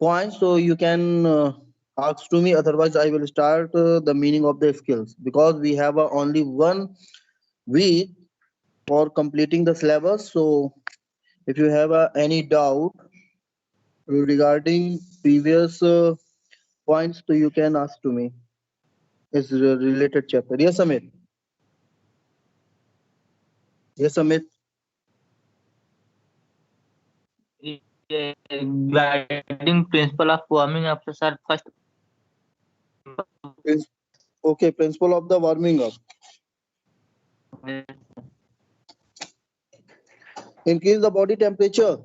points, so you can ask to me. Otherwise, I will start the meaning of the skills, because we have only 1 week for completing the syllabus. So, if you have any doubt regarding previous points, so you can ask to me. It's a related chapter. Yes, Amit. Yes, Amit. Guiding principle of warming up, sir. First, Okay, principle of the warming up. Increase the body temperature.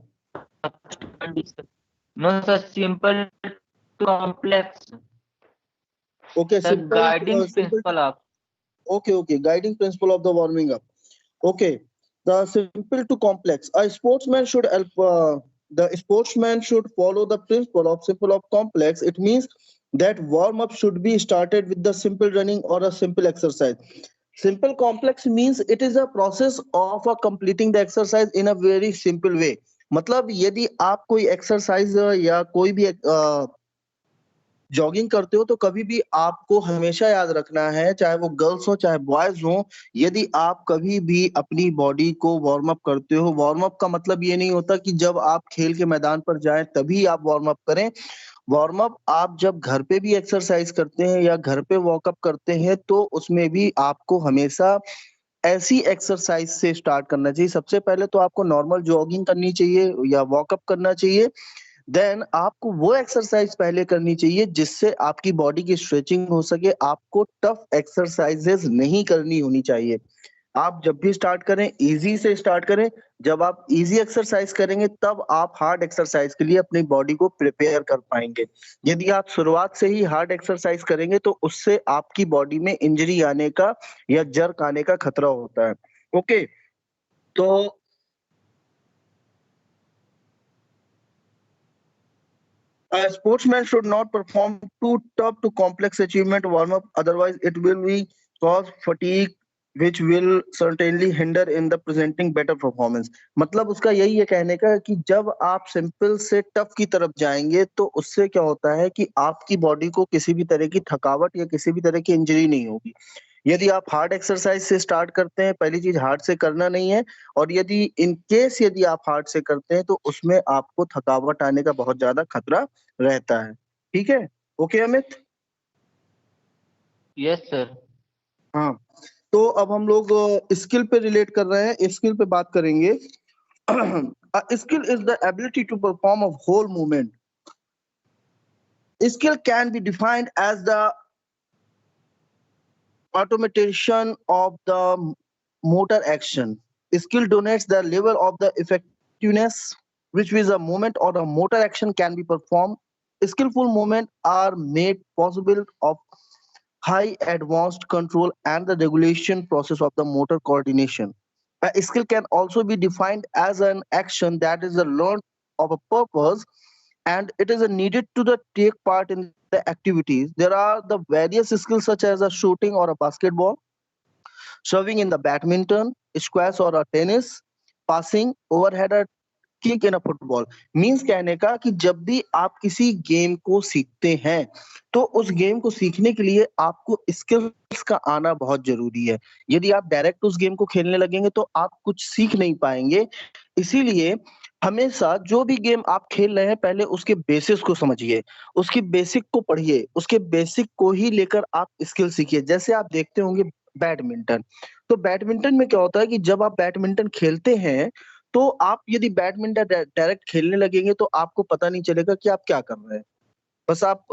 no, sir. Simple to complex. Okay, Sir, simple, guiding simple. principle of. Okay. Guiding principle of the warming up. Okay, the simple to complex. A sportsman should help. The sportsman should follow the principle of simple of complex. It means that warm up should be started with the simple running or a simple exercise. Simple complex means it is a process of completing the exercise in a very simple way. मतलब यदि आप कोई exercise या कोई भी jogging करते हो, तो कभी भी आपको हमेशा याद रखना है, चाहे वो गर्ल्स हो चाहे बॉयज हो, यदि आप कभी भी अपनी बॉडी को वार्म अप करते हो, वार्म अप का मतलब ये नहीं होता कि जब आप खेल के मैदान पर जाएं तभी आप वार्म अप करें। वार्म अप आप जब घर पे भी एक्सरसाइज करते हैं या घर पे वॉकअप करते हैं, तो उसमें भी आपको हमेशा ऐसी एक्सरसाइज से स्टार्ट करना चाहिए। सबसे पहले तो आपको नॉर्मल जॉगिंग करनी चाहिए या वॉकअप करना चाहिए। देन आपको वो एक्सरसाइज पहले करनी चाहिए जिससे आपकी बॉडी की स्ट्रेचिंग हो सके। आपको टफ एक्सरसाइजेस नहीं करनी होनी चाहिए। आप जब भी स्टार्ट करें इजी से स्टार्ट करें। जब आप इजी एक्सरसाइज करेंगे तब आप हार्ड एक्सरसाइज के लिए अपनी बॉडी को प्रिपेयर कर पाएंगे। यदि आप शुरुआत से ही हार्ड एक्सरसाइज करेंगे तो उससे आपकी बॉडी में इंजरी आने का या जर्क आने का खतरा होता है। ओके, तो a sportsman should not perform too tough to complex achievement warm up, otherwise it will be cause fatigue which will certainly hinder in the presenting better performance। मतलब उसका यही है कहने का कि जब आप सिंपल से टफ की तरफ जाएंगे तो उससे क्या होता है कि आपकी बॉडी को किसी भी तरह की थकावट या किसी भी तरह की इंजरी नहीं होगी। यदि आप हार्ड एक्सरसाइज से स्टार्ट करते हैं, पहली चीज हार्ड से करना नहीं है, और यदि इन केस यदि आप हार्ड से करते हैं तो उसमें आपको थकावट आने का बहुत ज्यादा खतरा रहता है। ठीक है, ओके अमित? Yes sir. हाँ, तो अब हम लोग स्किल पे रिलेट कर रहे हैं, स्किल पे बात करेंगे। Skill is the ability to perform a whole movement. Skill can be defined as the automation of the motor action. Skill denotes the level of the effectiveness which with a movement or a motor action can be performed. Skillful movement are made possible of high advanced control and the regulation process of the motor coordination. A skill can also be defined as an action that is a learned of a purpose and it is needed to the take part in the activities. There are the various skills such as a shooting or a basketball, serving in the badminton, squash or a tennis, passing, overhead or kick in a football. Means कहने का कि जब भी आप किसी game को सीखते हैं तो उस गेम को सीखने के लिए आपको स्किल्स का आना बहुत जरूरी है। यदि आप डायरेक्ट उस गेम को खेलने लगेंगे तो आप कुछ सीख नहीं पाएंगे। इसीलिए हमेशा जो भी गेम आप खेल रहे हैं पहले उसके बेसिक्स को समझिए, उसकी बेसिक को पढ़िए, उसके बेसिक को ही लेकर आप स्किल सीखिए। जैसे आप देखते होंगे बैडमिंटन, तो बैडमिंटन में क्या होता है कि जब आप बैडमिंटन खेलते हैं तो आप यदि बैडमिंटन डायरेक्ट खेलने लगेंगे तो आपको पता नहीं चलेगा कि आप क्या कर रहे हैं। बस आप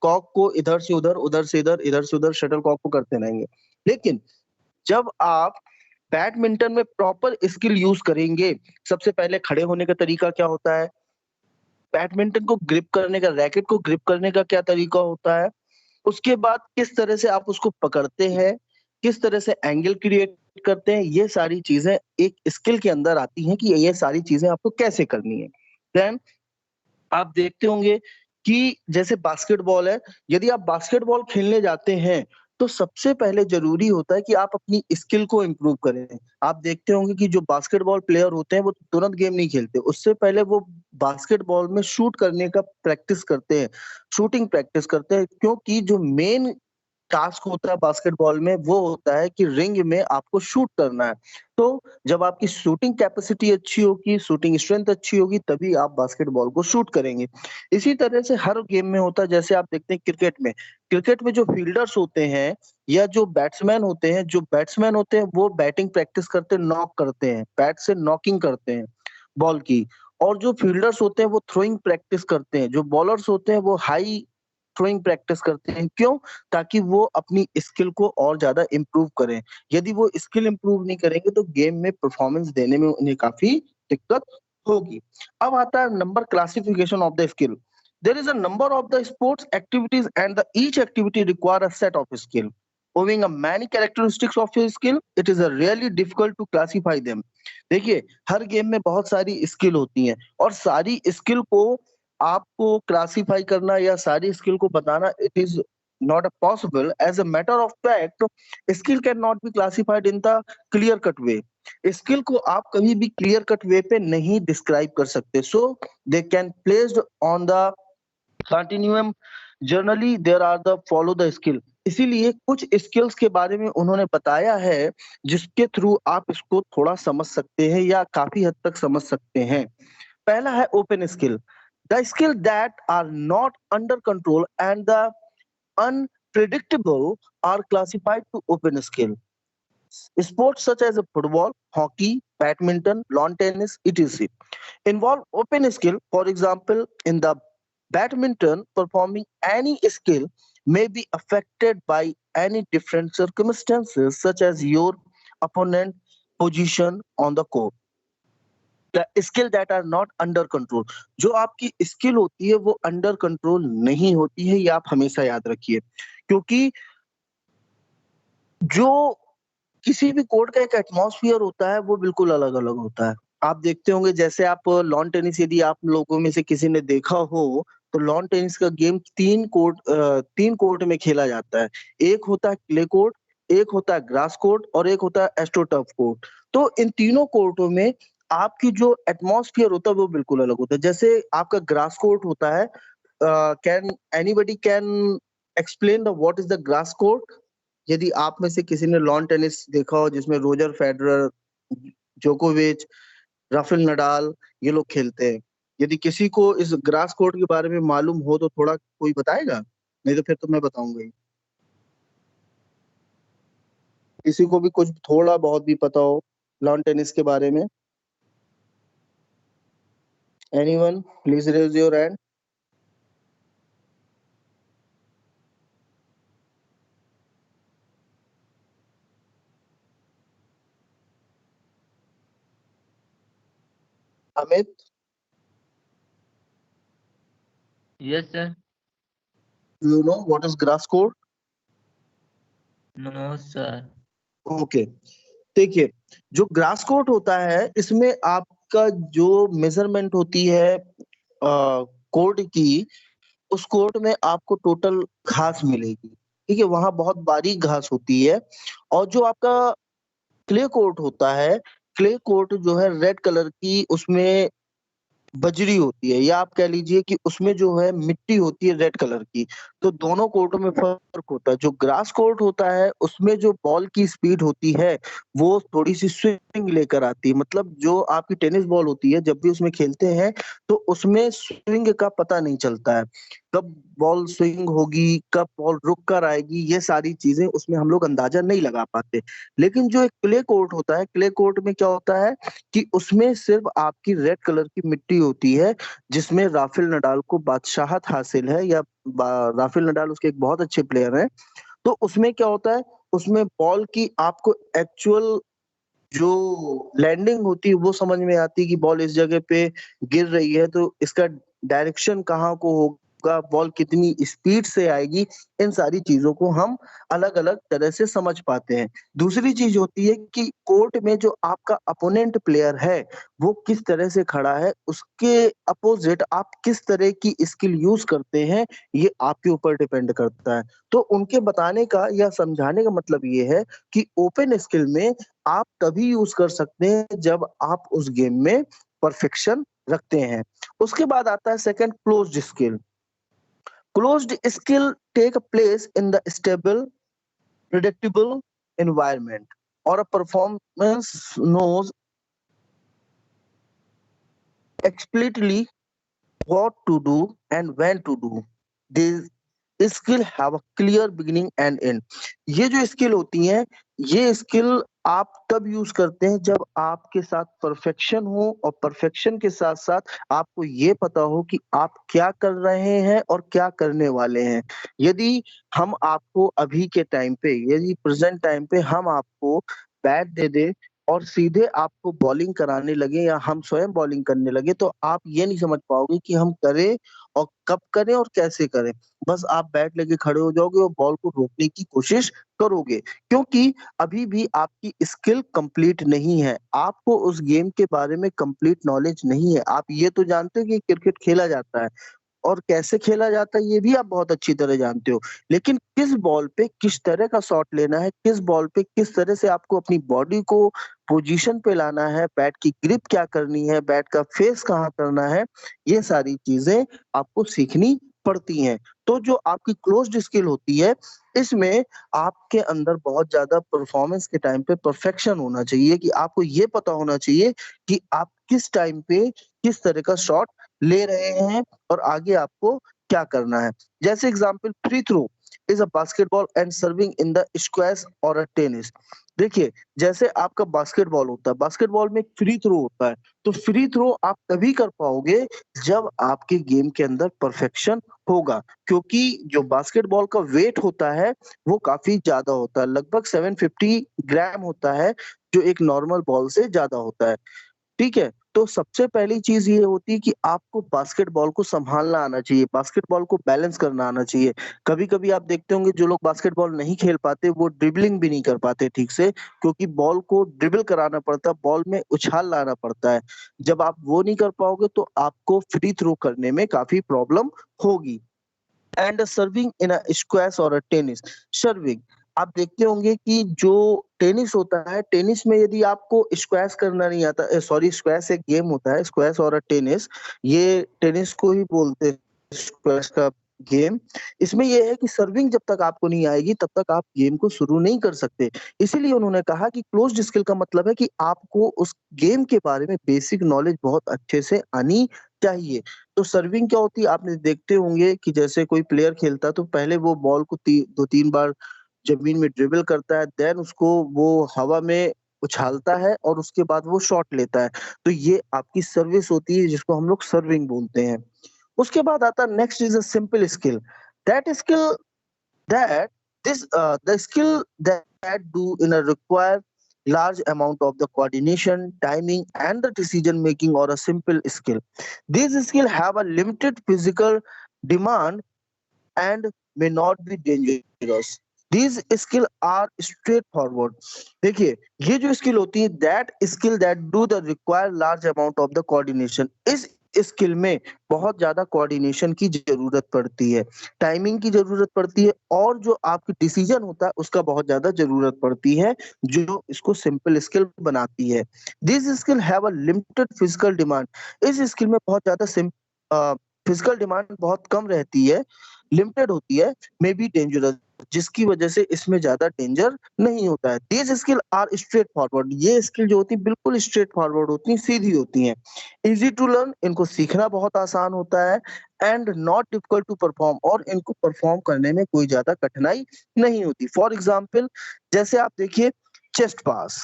कॉक को इधर से उधर, उधर से इधर से उधर शटल कॉक को करते रहेंगे। लेकिन जब आप बैडमिंटन में प्रॉपर स्किल यूज करेंगे, सबसे पहले खड़े होने का तरीका क्या होता है, बैडमिंटन को ग्रिप करने का, रैकेट को ग्रिप करने का क्या तरीका होता है, उसके बाद किस तरह से आप उसको पकड़ते हैं, किस तरह से एंगल क्रिएट करते हैं, ये सारी चीजें एक स्किल के अंदर आती हैं कि ये सारी चीजें आपको कैसे करनी है। देन आप देखते होंगे कि जैसे बास्केटबॉल है, यदि आप बास्केटबॉल खेलने जाते हैं तो सबसे पहले ज़रूरी होता है कि आप अपनी स्किल को इम्प्रूव करें। आप देखते होंगे कि जो बास्केटबॉल प्लेयर होते हैं, वो तुरंत गेम नहीं खेलते। उससे पहले वो बास्केटबॉल में शूट करने का प्रैक्टिस करते हैं, शूटिंग प्रैक्टिस करते हैं, क्योंकि जो मेन टास्क होता है बास्केटबॉल में वो होता है कि रिंग में आपको शूट करना है। तो जब आपकी शूटिंग कैपेसिटी अच्छी होगी, शूटिंग स्ट्रेंथ अच्छी होगी, तभी आप बास्केटबॉल को शूट करेंगे। इसी तरह से हर गेम में होता है, जैसे आप देखते हैं क्रिकेट में। क्रिकेट में जो फील्डर्स होते हैं या जो बैट्समैन होते हैं वो बैटिंग प्रैक्टिस करते हैं, नॉक करते हैं, बैट से नॉकिंग करते हैं बॉल की। और जो फील्डर्स होते हैं वो थ्रोइंग प्रैक्टिस करते हैं, जो बॉलर्स होते हैं वो हाई थ्रोइंग प्रैक्टिस करते हैं। क्यों? ताकि वो अपनी स्किल को और ज़्यादा इम्प्रूव करें। यदि वो स्किल इम्प्रूव नहीं करेंगे तो गेम में परफॉर्मेंस देने में उन्हें काफ़ी दिक्कत होगी। अब आता है number classification of the skill. There is a number of the sports activities and each activity require a set of skill. Owing a many characteristics of a skill, it is a really difficult to classify them. देखिए, हर game में बहुत सारी skill होती हैं और सारी skill को आपको क्लासिफाई करना या सारी स्किल को बताना it is not a possible. As a matter of fact, skill cannot be classified in the clear cut way. Skill को आप कभी भी क्लियर कट वे पे नहीं डिस्क्राइब कर सकते, so they can placed on the continuum. Generally there are the follow the skill. इसीलिए कुछ स्किल्स के बारे में उन्होंने बताया है जिसके थ्रू आप इसको थोड़ा समझ सकते हैं या काफी हद तक समझ सकते हैं। पहला है open skill, the skill that are not under control and the unpredictable are classified to open skill. Sports such as football, hockey, badminton, lawn tennis, etc. involve open skill. For example, in the badminton, performing any skill may be affected by any different circumstances, such as your opponent position on the court. The skill that are not under control, जो आपकी skill होती है वो under control नहीं होती है, ये आप हमेशा याद रखिए। क्योंकि जो किसी भी कोर्ट का एक एटमॉस्फेयर होता है वो बिल्कुल अलग-अलग होता है। आप देखते होंगे, जैसे आप लॉन टेनिस, यदि आप लोगों में से किसी ने देखा हो, तो लॉन टेनिस का गेम 3 कोर्ट में खेला जाता है। एक होता है क्ले कोर्ट, एक होता है ग्रास कोर्ट और एक होता है एस्ट्रोटर्फ कोर्ट। तो इन तीनों कोर्टों में आपकी जो एटमॉस्फेयर होता है वो बिल्कुल अलग होता है। जैसे आपका ग्रास कोर्ट होता है, can anybody can explain the what is the grass court? यदि आप में से किसी ने लॉन टेनिस देखा हो जिसमें रोजर फेडरर, जोकोविच, राफेल नडाल ये लोग खेलते हैं। यदि किसी को इस ग्रास कोर्ट के बारे में मालूम हो तो थोड़ा कोई बताएगा? नहीं तो फिर तो मैं बताऊँगा ही। किसी को भी कुछ थोड़ा बहुत भी पता हो लॉन टेनिस के बारे में? Anyone? Please raise your hand. Amit, Yes, sir. You know what is grass court? No, sir. Okay. देखिए, जो ग्रास कोर्ट होता है इसमें आपका जो मेज़रमेंट होती है कोर्ट की, उस कोर्ट में आपको टोटल घास मिलेगी, ठीक है? वहाँ बहुत बारीक घास होती है और जो आपका क्ले कोर्ट होता है, क्ले कोर्ट जो है रेड कलर की उसमें बजरी होती है या आप कह लीजिए कि उसमें जो है मिट्टी होती है रेड कलर की। तो दोनों कोर्टों में फ़र्क होता है। जो ग्रास कोर्ट होता है उसमें जो बॉल की स्पीड होती है वो थोड़ी-सी स्विंग लेकर आती है। मतलब जो आपकी टेनिस बॉल होती है जब भी उसमें खेलते हैं तो उसमें स्विंग का पता नहीं चलता है। कब बॉल स्विंग होगी, कब बॉल रुक कर आएगी, ये सारी चीज़ें उसमें हम लोग अंदाज़ा नहीं लगा पाते। लेकिन जो एक क्ले कोर्ट होता है, क्ले कोर्ट में क्या होता है कि उसमें सिर्फ़ आपकी रेड कलर की मिट्टी होती है, जिसमें राफेल नडाल को बादशाहत हासिल है या राफेल नडाल उसके एक बहुत अच्छे प्लेयर हैं। तो उसमें क्या होता है, उसमें बॉल की आपको एक्चुअल जो लैंडिंग होती है वो समझ में आती है कि बॉल इस जगह पे गिर रही है तो इसका डायरेक्शन कहाँ को होगा, होगा, बॉल कितनी स्पीड से आएगी, इन सारी चीजों को हम अलग अलग तरह से समझ पाते हैं। दूसरी चीज होती है कि कोर्ट में जो आपका अपोनेंट प्लेयर है वो किस तरह से खड़ा है, उसके अपोजिट आप किस तरह की स्किल यूज करते हैं, ये आपके ऊपर डिपेंड करता है। तो उनके बताने का या समझाने का मतलब ये है कि ओपन स्किल में आप तभी यूज कर सकते हैं जब आप उस गेम में परफेक्शन रखते हैं। उसके बाद आता है second, closed skill. Closed skill take place in the stable predictable environment or a performance knows explicitly what to do and when to do. These skill have a clear beginning and end. ये जो skill होती हैं, ये skill आप तब use करते हैं जब आपके साथ परफेक्शन हो, और परफेक्शन के साथ साथ आपको ये पता हो कि आप क्या कर रहे हैं और क्या करने वाले हैं। यदि हम आपको अभी के टाइम पे, यदि प्रेजेंट टाइम पे हम आपको बैट दे दें और सीधे आपको बॉलिंग कराने लगे या हम स्वयं बॉलिंग करने लगे, तो आप ये नहीं समझ पाओगे कि हम करें और कब करें और कैसे करें। बस आप बैट लेके खड़े हो जाओगे और बॉल को रोकने की कोशिश करोगे, क्योंकि अभी भी आपकी स्किल कंप्लीट नहीं है। आपको उस गेम के बारे में कंप्लीट नॉलेज नहीं है। आप ये तो जानते हो कि क्रिकेट खेला जाता है और कैसे खेला जाता है, ये भी आप बहुत अच्छी तरह जानते हो। लेकिन किस बॉल पे किस तरह का शॉट लेना है, किस बॉल पे किस तरह से आपको अपनी बॉडी को पोजीशन पे लाना है, बैट की ग्रिप क्या करनी है, बैट का फेस कहाँ करना है, ये सारी चीजें आपको सीखनी पड़ती हैं। तो जो आपकी क्लोज्ड स्किल होती है, इसमें आपके अंदर बहुत ज्यादा परफॉर्मेंस के टाइम पे परफेक्शन होना चाहिए, कि आपको ये पता होना चाहिए कि आप किस टाइम पे किस तरह का शॉट ले रहे हैं और आगे आपको क्या करना है। जैसे example, free throw is a basketball and serving in the squash or a tennis. देखिए, जैसे आपका बास्केटबॉल होता है, बास्केटबॉल में फ्री थ्रो होता है, तो फ्री थ्रो आप तभी कर पाओगे जब आपके गेम के अंदर परफेक्शन होगा, क्योंकि जो बास्केटबॉल का वेट होता है वो काफी ज्यादा होता है, लगभग 750 ग्राम होता है, जो एक नॉर्मल बॉल से ज्यादा होता है। ठीक है? तो सबसे पहली चीज़ ये होती है कि आपको बास्केटबॉल को सँभालना आना चाहिए, बास्केटबॉल को बैलेंस करना आना चाहिए। कभी-कभी आप देखते होंगे जो लोग बास्केटबॉल नहीं खेल पाते, वो ड्रिबलिंग भी नहीं कर पाते ठीक से, क्योंकि बॉल को ड्रिबल कराना पड़ता है, बॉल में उछाल लाना पड़ता है। जब आप वो नहीं कर पाओगे तो आपको फ्री थ्रो करने में काफ़ी प्रॉब्लम होगी। And serving in a squash or a tennis. Serving, आप देखते होंगे कि जो टेनिस होता है, टेनिस में यदि आपको स्क्वैश करना नहीं आता, सॉरी, स्क्वैश एक गेम होता है, स्क्वैश और अ टेनिस, ये टेनिस को ही बोलते हैं स्क्वैश का गेम। इसमें ये है कि सर्विंग जब तक आपको नहीं आएगी तब तक आप गेम को शुरू नहीं कर सकते। इसीलिए उन्होंने कहा कि क्लोज्ड स्किल का मतलब है कि आपको उस गेम के बारे में बेसिक नॉलेज बहुत अच्छे से आनी चाहिए। तो सर्विंग क्या होती है, आपने देखते होंगे कि जैसे कोई प्लेयर खेलता है तो पहले वो बॉल को 2-3 बार जमीन में ड्रिबल करता है, देन उसको वो हवा में उछालता है और उसके बाद वो शॉट लेता है। तो ये आपकी सर्विस होती है, जिसको हम लोग सर्विंग बोलते हैं। उसके बाद आता है next is a simple skill. That skill that the skill that do in a require large amount of the coordination, timing, and the decision making, or a simple skill. These skills have a limited physical demand and may not be dangerous. These skill are straightforward. देखिए, ये जो skill होती है, that skill that do the require large amount of the coordination, इस skill में बहुत ज्यादा coordination की जरूरत पड़ती है, टाइमिंग की जरूरत पड़ती है, और जो आपकी डिसीजन होता है उसका बहुत ज्यादा जरूरत पड़ती है, जो इसको सिंपल स्किल बनाती है। This skill have a limited physical demand. इस स्किल में बहुत ज्यादा फिजिकल डिमांड बहुत कम रहती है, लिमिटेड होती है, मे बी डेंजरस, जिसकी वजह से इसमें ज्यादा डेंजर नहीं होता है। These skill are straightforward. ये स्किल जो होती है बिल्कुल स्ट्रेट फॉरवर्ड होती है, सीधी होती हैं। इजी टू लर्न, इनको सीखना बहुत आसान होता है, and not difficult to perform, और इनको परफॉर्म करने में कोई ज्यादा कठिनाई नहीं होती। फॉर एग्जाम्पल, जैसे आप देखिए, chest pass,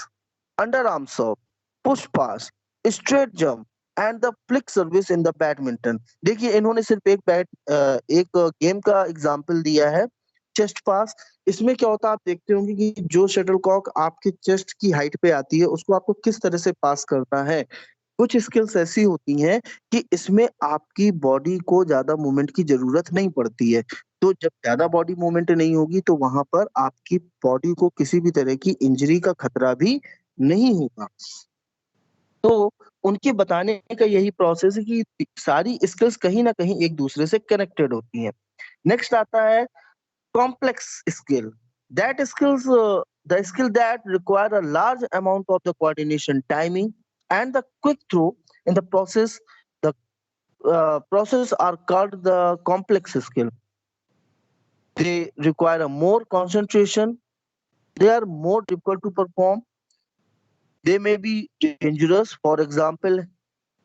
underarm serve, push pass, straight jump, and the flick service in the badminton. देखिए, इन्होंने सिर्फ एक गेम का एग्जांपल दिया है, चेस्ट पास। इसमें क्या होता है, आप देखते होंगे कि जो शटल कॉक आपके चेस्ट की हाइट पे आती है, उसको आपको किस तरह से पास करना है, कुछ स्किल्स ऐसी होती हैं कि इसमें आपकी बॉडी को ज्यादा मूवमेंट की जरूरत नहीं पड़ती है। तो जब ज्यादा बॉडी मूवमेंट नहीं होगी तो वहां पर आपकी बॉडी को किसी भी तरह की इंजरी का खतरा भी नहीं होगा। तो उनके बताने का यही प्रोसेस है कि सारी स्किल्स कहीं ना कहीं एक दूसरे से कनेक्टेड होती हैं। नेक्स्ट आता है complex skill. That skills, the skill that require a large amount of the coordination, timing, and the quick through in the process. The process are called the complex skill. They require a more concentration. They are more difficult to perform. They may be dangerous. For example,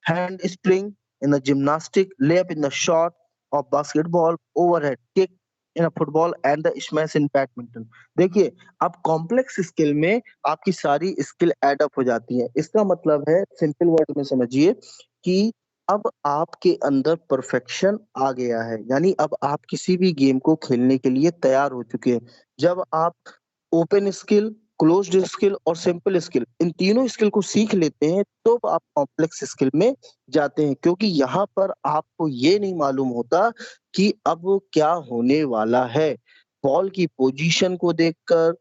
hand spring in the gymnastic, layup in the shot of basketball, overhead kick in a football and the smash in badminton. देखिए, अब complex skill में आपकी सारी skill add up हो जाती है। इसका मतलब है, सिंपल वर्ड में समझिए कि अब आपके अंदर परफेक्शन आ गया है, यानी अब आप किसी भी गेम को खेलने के लिए तैयार हो चुके हैं। जब आप ओपन स्किल, क्लोज्ड स्किल और सिंपल स्किल, इन तीनों स्किल को सीख लेते हैं तो आप कॉम्प्लेक्स स्किल में जाते हैं, क्योंकि यहाँ पर आपको ये नहीं मालूम होता कि अब क्या होने वाला है। बॉल की पोजीशन को देखकर,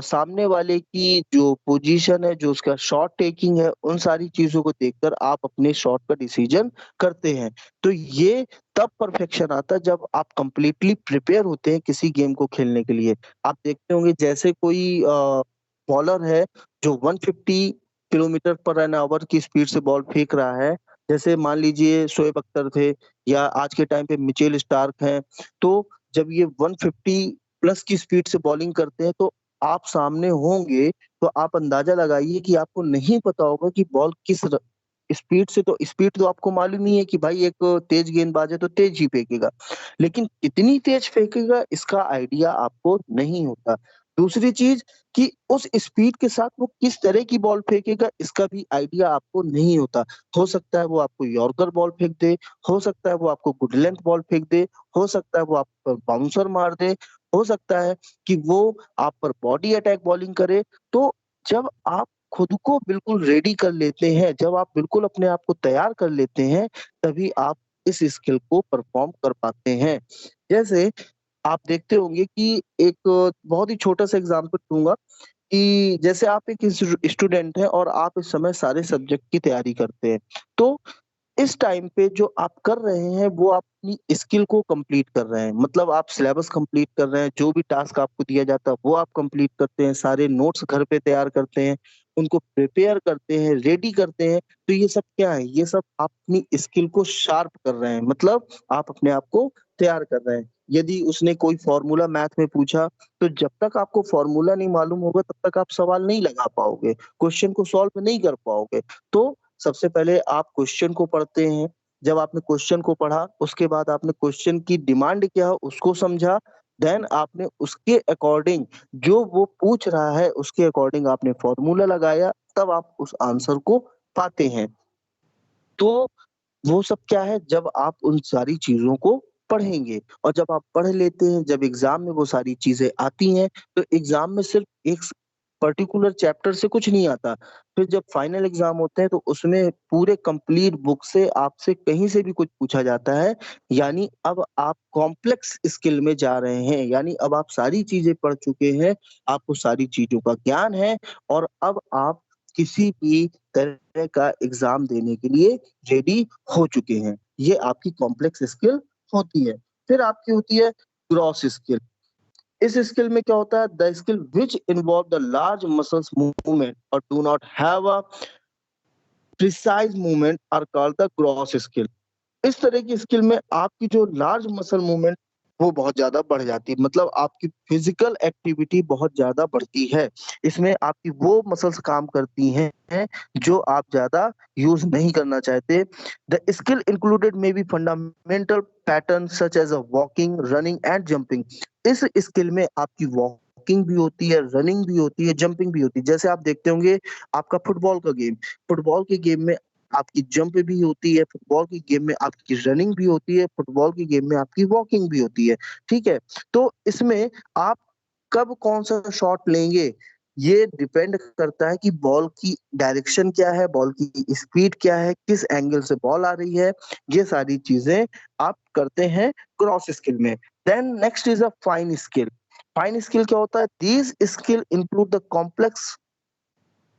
सामने वाले की जो पोजीशन है, जो उसका शॉट टेकिंग है, उन सारी चीजों को देखकर आप अपने शॉट का डिसीजन करते हैं। तो ये तब परफेक्शन आता है जब आप कंप्लीटली प्रिपेयर होते हैं किसी गेम को खेलने के लिए। आप देखते होंगे जैसे कोई बॉलर है जो 150 किलोमीटर पर एन आवर की स्पीड से बॉल फेंक रहा है, जैसे मान लीजिए शोएब अख्तर थे या आज के टाइम पे मिचेल स्टार्क हैं। तो जब ये 150 प्लस की स्पीड से बॉलिंग करते हैं तो आप सामने होंगे, तो आप अंदाजा लगाइए कि आपको नहीं पता होगा कि बॉल किस स्पीड तो आपको मालूम ही है कि भाई एक तेज गेंदबाज है तो तेज ही फेंकेगा, लेकिन कितनी तेज फेंकेगा इसका आइडिया आपको नहीं होता। दूसरी चीज कि उस स्पीड के साथ वो किस तरह की बॉल फेंकेगा इसका भी आइडिया आपको नहीं होता। हो सकता है वो आपको यॉर्कर बॉल फेंक दे, हो सकता है वो आपको गुड लेंथ बॉल फेंक दे, हो सकता है वो आप पर बाउंसर मार दे, हो सकता है कि वो आप पर बॉडी अटैक बॉलिंग करे। तो जब आप खुद को बिल्कुल रेडी कर लेते हैं, जब आप बिल्कुल अपने आप को तैयार कर लेते हैं, तभी आप इस स्किल को परफॉर्म कर पाते हैं। जैसे आप देखते होंगे कि एक बहुत ही छोटा-सा एग्ज़ाम्पल दूँगा कि जैसे आप एक स्टूडेंट हैं और आप इस समय सारे सब्जेक्ट की तैयारी करते हैं। तो इस टाइम पे जो आप कर रहे हैं वो आप अपनी स्किल को कंप्लीट कर रहे हैं। मतलब आप सिलेबस कंप्लीट कर रहे हैं, जो भी टास्क आपको दिया जाता है वो आप कंप्लीट करते हैं, सारे नोट्स घर पे तैयार करते हैं, उनको प्रिपेयर करते हैं, रेडी करते हैं। तो ये सब क्या है? ये सब आप अपनी स्किल को शार्प कर रहे हैं, मतलब आप अपने आप को तैयार कर रहे हैं। यदि उसने कोई फ़ॉर्मूला मैथ में पूछा, तो जब तक आपको फ़ॉर्मूला नहीं मालूम होगा तब तक आप सवाल नहीं लगा पाओगे, क्वेश्चन को सॉल्व नहीं कर पाओगे। तो सबसे पहले आप क्वेश्चन को पढ़ते हैं, जब आपने क्वेश्चन को पढ़ा, उसके बाद आपने क्वेश्चन की डिमांड क्या है उसको समझा, देन आपने उसके अकॉर्डिंग जो वो पूछ रहा है उसके अकॉर्डिंग आपने फ़ॉर्मूला लगाया, तब आप उस आंसर को पाते हैं। तो वो सब क्या है, जब आप उन सारी चीज़ों को पढ़ेंगे और जब आप पढ़ लेते हैं, जब एग्ज़ाम में वो सारी चीज़ें आती हैं, तो एग्ज़ाम में सिर्फ़ एक पर्टिकुलर चैप्टर से कुछ नहीं आता। फिर जब फाइनल एग्ज़ाम होते हैं तो उसमें पूरे कंप्लीट बुक से आपसे कहीं से भी कुछ पूछा जाता है। यानी अब आप कॉम्प्लेक्स स्किल में जा रहे हैं, यानी अब आप सारी चीज़ें पढ़ चुके हैं, आपको सारी चीज़ों का ज्ञान है और अब आप किसी भी तरह का एग्ज़ाम देने के लिए रेडी हो चुके हैं। ये आपकी कॉम्प्लेक्स स्किल होती है। फिर आपकी होती है ग्रॉस स्किल। इस स्किल में क्या होता है? The skill which involve the large muscles movement और do not have a precise movement are called the gross skill. इस तरह की स्किल में आपकी जो लार्ज मसल मूवमेंट वो बहुत ज़्यादा बढ़ जाती है, मतलब आपकी फिजिकल एक्टिविटी बहुत ज़्यादा बढ़ती है। इसमें आपकी वो मसल्स काम करती हैं जो आप ज़्यादा यूज़ नहीं करना चाहते। The skill included may be fundamental pattern such as walking, running and jumping. इस स्किल में आपकी वॉकिंग भी होती है, रनिंग भी होती है, जंपिंग भी होती है। जैसे आप देखते होंगे आपका फुटबॉल के गेम में आपकी जंप भी होती है, फुटबॉल की गेम में आपकी रनिंग भी होती है, फुटबॉल की गेम में आपकी वॉकिंग भी होती है, ठीक है? तो इसमें आप कब कौन-सा शॉट लेंगे, ये डिपेंड करता है कि बॉल की डायरेक्शन क्या है, बॉल की स्पीड क्या है, किस एंगल से बॉल आ रही है, ये सारी चीजें आप करते हैं क्रॉस स्किल में। Then next is a fine skill. Fine skill क्या होता है? These skill include the complex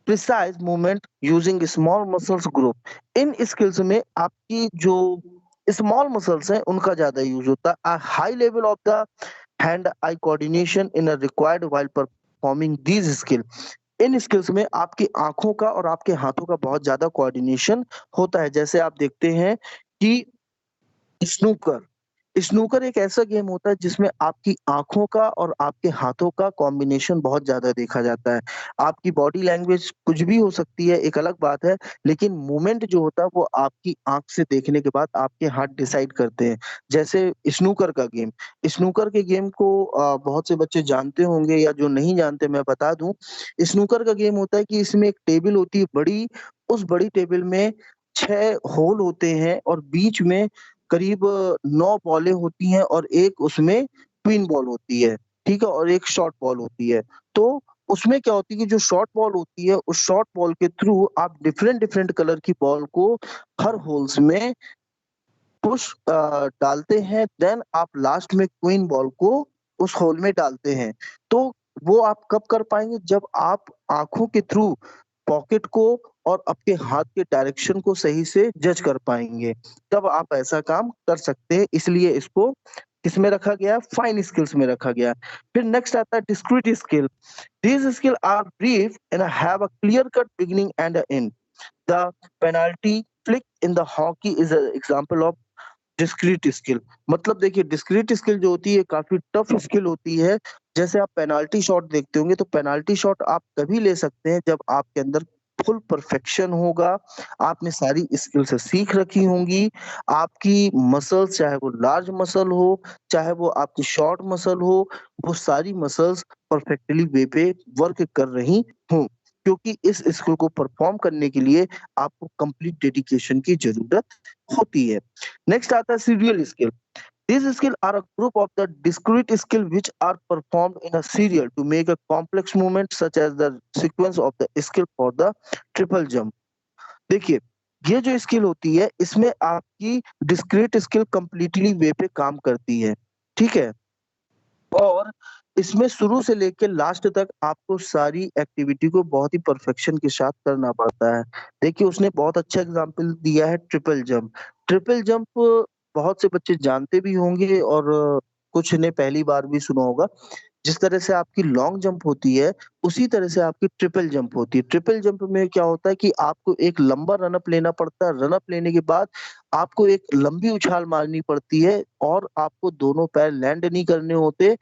precise movement using small muscles group. इन स्किल्स में आपकी जो स्मॉल मसल्स हैं उनका ज्यादा यूज होता है। High level of the hand eye coordination in required while performing these skill. In skills में आपकी आंखों का और आपके हाथों का बहुत ज्यादा कोऑर्डिनेशन होता है। जैसे आप देखते हैं कि स्नूकर स्नूकर एक ऐसा गेम होता है जिसमें आपकी आंखों का और आपके हाथों का कॉम्बिनेशन बहुत ज्यादा देखा जाता है। आपकी बॉडी लैंग्वेज कुछ भी हो सकती है, एक अलग बात है, लेकिन मूवमेंट जो होता है वो आपकी आंख से देखने के बाद आपके हाथ डिसाइड करते हैं। जैसे स्नूकर का गेम, स्नूकर के गेम को बहुत से बच्चे जानते होंगे या जो नहीं जानते मैं बता दूं। स्नूकर का गेम होता है कि इसमें एक टेबल होती है बड़ी, उस बड़ी टेबल में 6 होल होते हैं और बीच में करीब 9 बॉलें होती हैं और एक उसमें क्वीन बॉल होती है, ठीक है? और एक शॉर्ट बॉल होती है। तो उसमें क्या होती है कि जो शॉर्ट बॉल होती है, उस शॉर्ट बॉल के थ्रू आप डिफरेंट डिफरेंट कलर की बॉल को हर होल्स में पुश डालते हैं। देन आप लास्ट में क्वीन बॉल को उस होल में डालते हैं। तो वो आप कब कर पाएंगे? जब आप आंखों के थ्रू पॉकेट को और आपके हाथ के डायरेक्शन को सही से जज कर पाएंगे, तब आप ऐसा काम कर सकते हैं। इसलिए इसको किसमें रखा गया है? फाइन स्किल्स में रखा गया है। फिर नेक्स्ट आता है discrete skill. These skill are brief and have a clear cut beginning and end. The penalty flick in the hockey is an example of discrete skill. मतलब देखिए, डिस्क्रीट स्किल जो होती है काफी टफ स्किल होती है। जैसे आप पेनाल्टी शॉट देखते होंगे, तो पेनाल्टी शॉट आप तभी ले सकते हैं जब आपके अंदर फुल परफेक्शन होगा, आपने सारी स्किल से सीख रखी होंगी, आपकी मसल्स चाहे वो लार्ज मसल हो, चाहे वो आपकी शॉर्ट मसल हो, वो सारी मसल्स परफेक्टली वे पे वर्क कर रही हों। क्योंकि इस स्किल को परफॉर्म करने के लिए आपको कंप्लीट डेडिकेशन की जरूरत होती है। नेक्स्ट आता है serial skill. These skills are a group of the discrete skills which are performed in a serial to make a complex movement such as the sequence of the skill for the triple jump. देखिए, ये जो skill होती है इसमें आपकी discrete skill completely वे पे काम करती है, ठीक है? और इसमें शुरू से लेके लास्ट तक आपको सारी एक्टिविटी को बहुत ही परफेक्शन के साथ करना पड़ता है। देखिए, उसने बहुत अच्छा एग्जांपल दिया है ट्रिपल जंप। ट्रिपल जंप बहुत से बच्चे जानते भी होंगे और कुछ ने पहली बार भी सुना होगा। जिस तरह से आपकी लॉन्ग जंप होती है, उसी तरह से आपकी ट्रिपल जंप होती है। ट्रिपल जंप में क्या होता है कि आपको एक लंबा रन अप लेना पड़ता है। रन अप लेने के बाद आपको एक लंबी उछाल मारनी पड़ती है और आपको दोनों पैर लैंड नहीं करने होते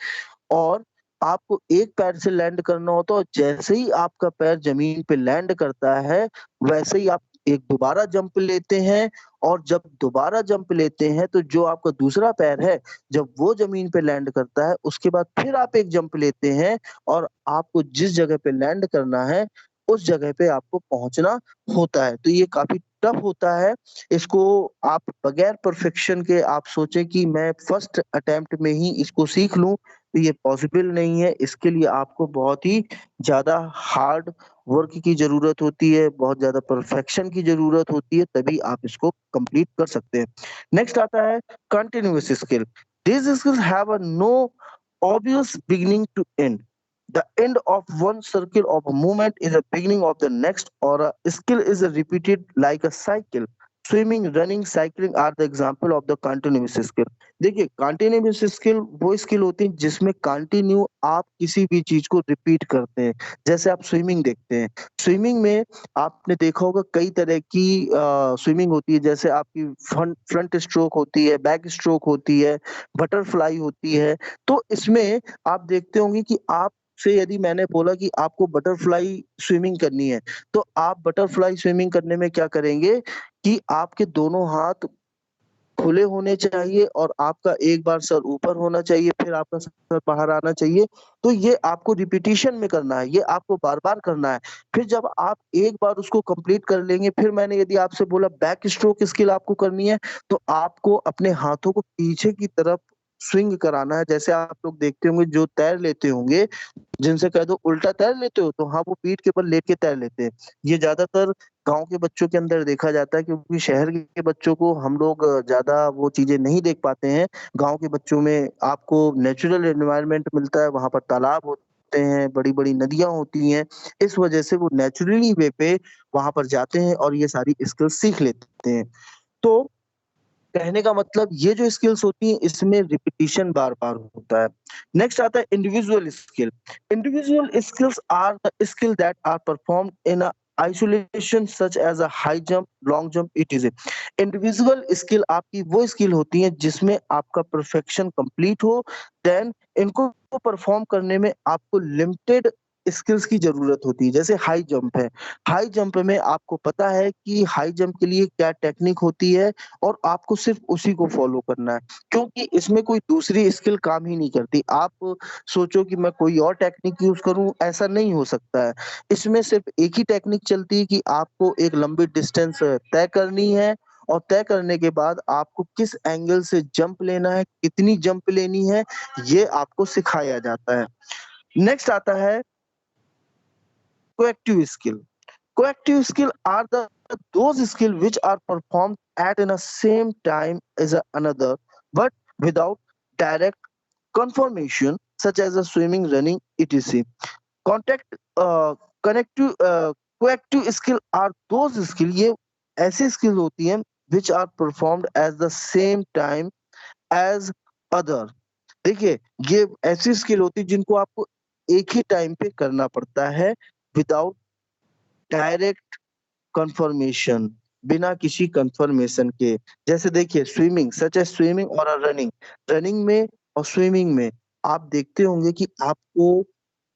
और आपको एक पैर से लैंड करना होता है और जैसे ही आपका पैर ज़मीन पे लैंड करता है, वैसे ही आप एक दोबारा जंप लेते हैं और जब दोबारा जंप लेते हैं, तो जो आपका दूसरा पैर है, जब वो ज़मीन पे लैंड करता है, उसके बाद फिर आप एक जंप लेते हैं और आपको जिस जगह पे लैंड करना है, उस जगह पे आपको पहुँचना होता है। तो ये काफ़ी टफ होता है। इसको आप बगैर परफेक्शन के आप सोचें कि मैं फर्स्ट अटेम्प्ट में ही इसको सीख लूँ, तो ये पॉसिबल नहीं है। इसके लिए आपको बहुत ही ज़्यादा हार्ड वर्क की ज़रूरत होती है, बहुत ज़्यादा परफेक्शन की ज़रूरत होती है, तभी आप इसको कंप्लीट कर सकते हैं। नेक्स्ट आता है continuous skill. These skills have a no obvious beginning to end. The end of one circle of a movement is a beginning of the next, or a skill is repeated like a cycle. Swimming, running, cycling are the example of the continuous skill. देखिए, continuous skill वो skill होती है जिसमें continue आप किसी भी चीज को रिपीट करते हैं। जैसे आप स्विमिंग देखते हैं, स्विमिंग में आपने देखा होगा कई तरह की स्विमिंग होती है। जैसे आपकी फ्रंट फ्रंट स्ट्रोक होती है, बैक स्ट्रोक होती है, बटरफ्लाई होती है। तो इसमें आप देखते होंगे कि आप से यदि मैंने बोला कि आपको बटरफ्लाई स्विमिंग करनी है, तो आप बटरफ्लाई स्विमिंग करने में क्या करेंगे कि आपके दोनों हाथ खुले होने चाहिए और आपका एक बार सर ऊपर होना चाहिए, फिर आपका सर बाहर आना चाहिए। तो ये आपको रिपिटिशन में करना है, ये आपको बार-बार करना है। फिर जब आप एक बार उसको कंप्लीट कर लेंगे, फिर मैंने यदि आपसे बोला बैक स्ट्रोक स्किल आपको करनी है, तो आपको अपने हाथों को पीछे की तरफ स्विंग कराना है। जैसे आप लोग देखते होंगे जो तैर लेते होंगे, जिनसे कह दो उल्टा तैर लेते हो, तो हाँ, वो पीठ के ऊपर लेट के तैर लेते हैं। ये ज्यादातर गाँव के बच्चों के अंदर देखा जाता है, क्योंकि शहर के बच्चों को हम लोग ज़्यादा वो चीज़ें नहीं देख पाते हैं। गाँव के बच्चों में आपको नेचुरल एनवायरनमेंट मिलता है, वहाँ पर तालाब होते हैं, बड़ी-बड़ी नदियाँ होती हैं। इस वजह से वो नेचुरली वे पे वहाँ पर जाते हैं और ये सारी स्किल्स सीख लेते हैं। तो कहने का मतलब ये जो स्किल्स होती हैं इसमें रिपिटिशन बार-बार होता है। नेक्स्ट आता है individual skill. Individual skills are the skill that are performed in a isolation such as a high jump, long jump इटीज़। इंडिविजुअल स्किल आपकी वो स्किल होती है जिसमें आपका परफेक्शन कंप्लीट हो, देन इनको परफॉर्म करने में आपको लिमिटेड स्किल्स की ज़रूरत होती है। जैसे हाई जंप है, हाई जंप में आपको पता है कि हाई जंप के लिए क्या टेक्निक होती है और आपको सिर्फ़ उसी को फ़ॉलो करना है, क्योंकि इसमें कोई दूसरी स्किल काम ही नहीं करती। आप सोचो कि मैं कोई और टेक्निक यूज़ करूँ, ऐसा नहीं हो सकता है। इसमें सिर्फ़ एक ही टेक्निक चलती है कि आपको एक लंबी डिस्टेंस तय करनी है और तय करने के बाद आपको किस एंगल से जंप लेना है, कितनी जंप लेनी है, ये आपको सिखाया जाता है। नेक्स्ट आता है कोएक्टिव skill. Coactive skill are those skill which are performed at in a same time as another, but without direct confirmation, such as a swimming, running, etc. Contact connective coactive skill are those skill, ये ऐसी skill होती हैं which are performed at the same time as other। देखिए, ये ऐसी skill होती है जिनको आपको एक ही टाइम पे करना पड़ता है विदाउट डायरेक्ट कन्फर्मेशन, बिना किसी कन्फर्मेशन के। जैसे देखिए स्विमिंग, सच एज़ स्विमिंग और रनिंग। रनिंग में और स्विमिंग में आप देखते होंगे कि आपको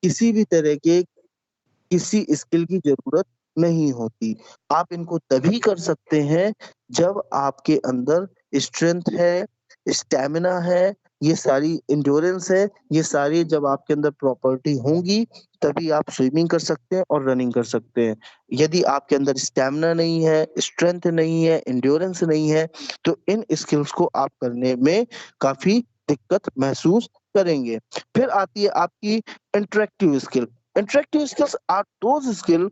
किसी भी तरह के किसी स्किल की ज़रूरत नहीं होती। आप इनको तभी कर सकते हैं जब आपके अंदर स्ट्रेंथ है, स्टैमिना है, ये सारी एंड्योरेंस है, ये सारी जब आपके अंदर प्रॉपर्टी होंगी, तभी आप स्विमिंग कर सकते हैं और रनिंग कर सकते हैं। यदि आपके अंदर स्टैमिना नहीं है, स्ट्रेंथ नहीं है, एंड्योरेंस नहीं है, तो इन स्किल्स को आप करने में काफ़ी दिक्कत महसूस करेंगे। फिर आती है आपकी interactive skill. Interactive skills are those skills